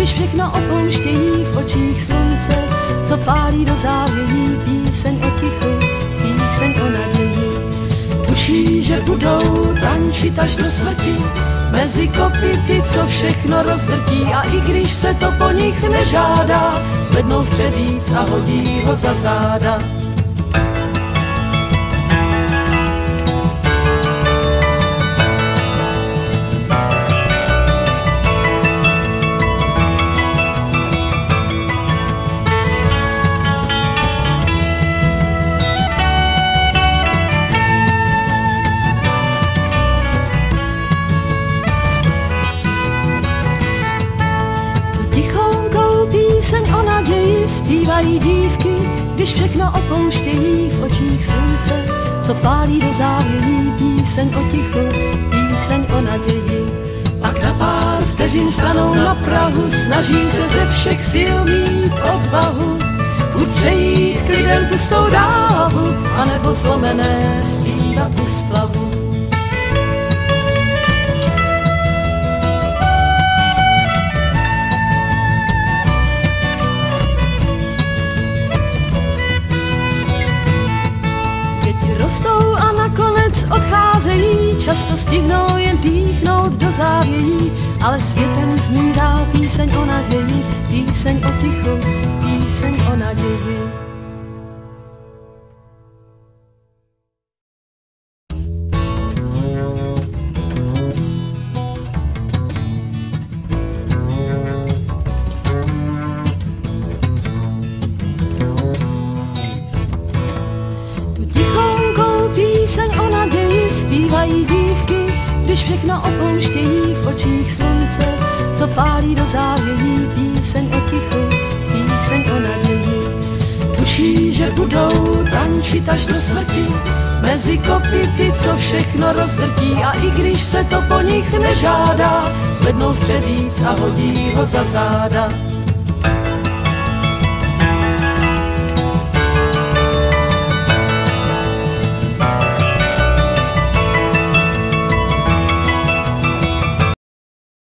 když všechno opouštějí v očích slunce, co pálí do závějí, píseň o tichu, píseň o naději. Tuší, že budou tančit až do smrti, mezi kopyty, co všechno rozdrtí, a i když se to po nich nežádá, zvednou střevíc a hodí ho za záda. Píseň o naději zpívají dívky, když všechno opouštějí v očích slunce, co pálí do závějí, píseň o tichu, píseň o naději. Pak na pár vteřin stanou na prahu, snaží se ze všech sil mít odvahu, buď přejít klidem pustou dávu, anebo zlomené zpívat u splavu. Rostou a nakonec odcházejí, často stihnou jen dýchnout do závějí, ale světem zní dál píseň o naději, píseň o tichu, píseň o naději. Píseň o naději zpívají dívky, když všechno opouštějí v očích slunce, co pálí do závějí, píseň o tichu, píseň o naději. Tuší, že budou tančit až do smrti, mezi kopyty, co všechno rozdrtí, a i když se to po nich nežádá, zvednou střevíc a hodí ho za záda.